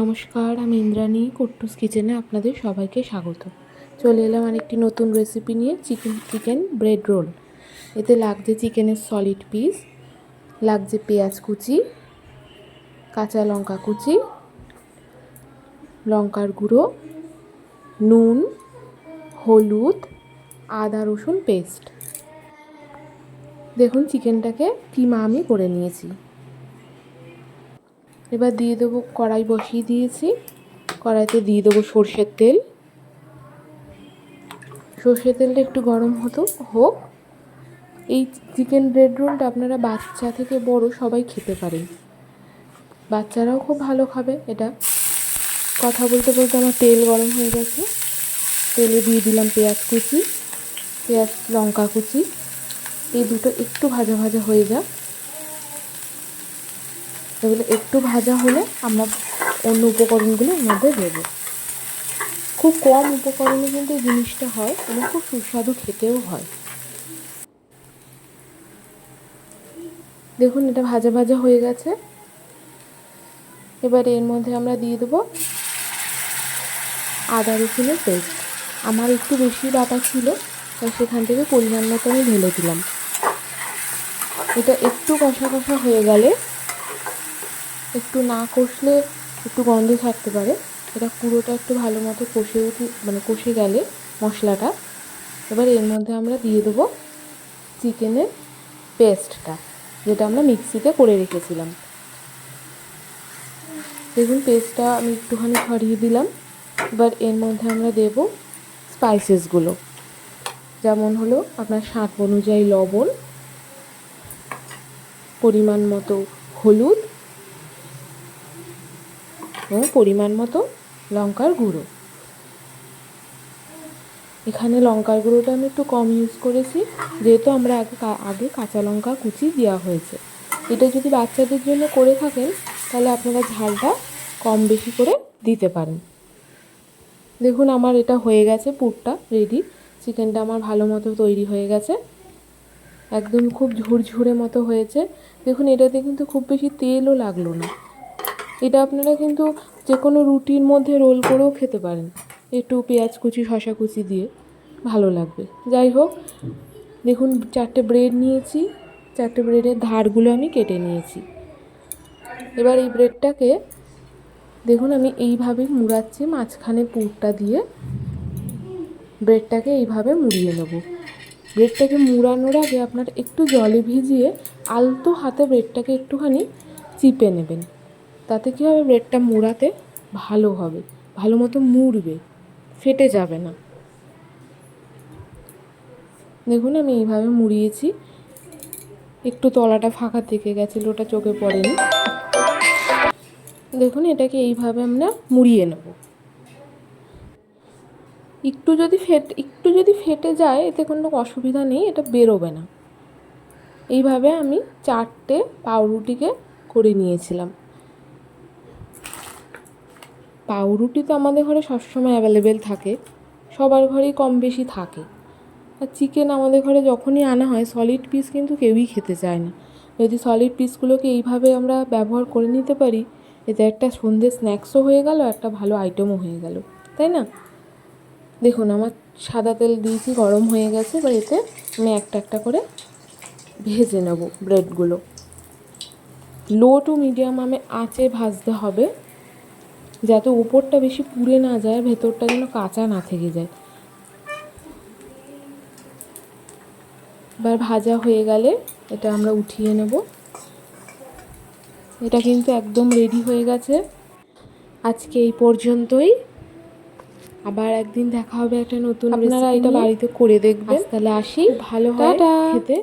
নমস্কার, আমি ইন্দ্রাণী কুট্টুস কিচেনে আপনাদের সবাইকে স্বাগত। চলে এলাম আরেকটি নতুন রেসিপি নিয়ে, চিকেন ব্রেড রোল। এতে লাগছে চিকেনের সলিড পিস, লাগছে পেঁয়াজ কুচি, কাঁচা লঙ্কা কুচি, লঙ্কার গুঁড়ো, নুন, হলুদ, আদা রসুন পেস্ট। দেখুন চিকেনটাকে কিমা আমি করে নিয়েছি। এবার দিয়ে দেবো, কড়াই বসিয়ে দিয়েছি। কড়াইতে দিয়ে দেবো সর্ষের তেল। সর্ষের তেলটা একটু গরম হোক। এই চিকেন ব্রেড রোলটা আপনারা বাচ্চা থেকে বড় সবাই খেতে পারেন, বাচ্চারাও খুব ভালো খাবে এটা। কথা বলতে বলতে আমার তেল গরম হয়ে গেছে। তেলে দিয়ে দিলাম পেঁয়াজ কুচি, লঙ্কা কুচি। এই দুটো একটু ভাজা ভাজা হয়ে যাক। এগুলো একটু ভাজা হলে আমরা অন্য উপকরণগুলো এর মধ্যে দেবো। খুব কম উপকরণে কিন্তু এই জিনিসটা হয় এবং খুব সুস্বাদু খেতেও হয়। দেখুন এটা ভাজা ভাজা হয়ে গেছে। এবার এর মধ্যে আমরা দিয়ে দেবো আদা রসুনের পেস্ট। আমার একটু বেশি বাটা ছিল, তাই সেখান থেকে পরিমাণ মতো আমি ঢেলে দিলাম। এটা একটু কষা কষা হয়ে গেলে, একটু না কষলে একটু গন্ধ থাকতে পারে, এটা পুরোটা একটু ভালো মতো কষে গেলে মশলাটা, এবার এর মধ্যে আমরা দিয়ে দেবো চিকেনের পেস্টটা, যেটা আমরা মিক্সিতে করে রেখেছিলাম। দেখুন পেস্টটা আমি একটুখানি ছড়িয়ে দিলাম। এবার এর মধ্যে আমরা দেব স্পাইসেসগুলো, যেমন হলো আপনার স্বাদ অনুযায়ী লবণ, পরিমাণ মতো হলুদ এবং পরিমাণ মতো লঙ্কার গুঁড়ো। এখানে লঙ্কার গুঁড়োটা আমি একটু কম ইউজ করেছি, যেহেতু আমরা আগে কাঁচা লঙ্কা কুচি দেওয়া হয়েছে। এটা যদি বাচ্চাদের জন্য করে থাকেন তাহলে আপনারা ঝালটা কম বেশি করে দিতে পারেন। দেখুন আমার এটা হয়ে গেছে, পুরটা রেডি। চিকেনটা আমার ভালো মতো তৈরি হয়ে গেছে, একদম খুব ঝুরঝুরে মতো হয়েছে। দেখুন এটাতে কিন্তু খুব বেশি তেলও লাগলো না। এটা আপনারা কিন্তু যে কোনো রুটির মধ্যে রোল করেও খেতে পারেন, একটু পেঁয়াজ কুচি শসা কুচি দিয়ে, ভালো লাগবে। যাই হোক, দেখুন 4টে ব্রেড নিয়েছি, 4টে ব্রেডের ধারগুলো আমি কেটে নিয়েছি। এবার এই ব্রেডটাকে দেখুন আমি এইভাবে মুড়াচ্ছি, মাঝখানে পুরটা দিয়ে ব্রেডটাকে এইভাবে মুড়িয়ে নেব। ব্রেডটাকে মুড়ানোর আগে আপনার একটু জলে ভিজিয়ে আলতো হাতে ব্রেডটাকে একটুখানি চিপে নেবেন। তাতে কী হবে, ব্রেডটা মুড়াতে ভালো হবে, ভালো মতো মুড়বে, ফেটে যাবে না। দেখুন আমি এইভাবে মুড়িয়েছি। একটু তলাটা ফাঁকা থেকে গেছিলো, ওটা চোখে পড়েনি। দেখুন এটাকে এইভাবে আমরা মুড়িয়ে নেব। একটু যদি ফেটে যায় এতে কোনো অসুবিধা নেই, এটা বেরোবে না। এইভাবে আমি 4টে পাউরুটিকে করে নিয়েছিলাম। পাউরুটি তো আমাদের ঘরে সবসময় অ্যাভেলেবেল থাকে, সবার ঘরেই কম বেশি থাকে। আর চিকেন আমাদের ঘরে যখনই আনা হয় সলিড পিস কিন্তু কেউই খেতে চায় না। যদি সলিড পিসগুলোকে এইভাবে আমরা ব্যবহার করে নিতে পারি, এতে একটা সন্ধ্যে স্ন্যাক্সও হয়ে গেল, একটা ভালো আইটেমও হয়ে গেল, তাই না? দেখুন আমার সাদা তেল দিয়েছি, গরম হয়ে গেছে। এবার এতে আমি একটা একটা করে ভেজে নেব ব্রেডগুলো। লো টু মিডিয়াম আঁচে ভাজতে হবে, যাতে উপরটা বেশি পুড়ে না যায়, ভেতরটা যেন কাঁচা না থেকে যায়। এবার ভাজা হয়ে গেলে এটা আমরা উঠিয়ে নেব। এটা কিন্তু একদম রেডি হয়ে গেছে। আজকে এই পর্যন্তই, আবার একদিন দেখা হবে একটা নতুন রেসিপি। আপনারা এটা বাড়িতে করে দেখবেন, তাহলে আসি। ভালো হয় খেতে।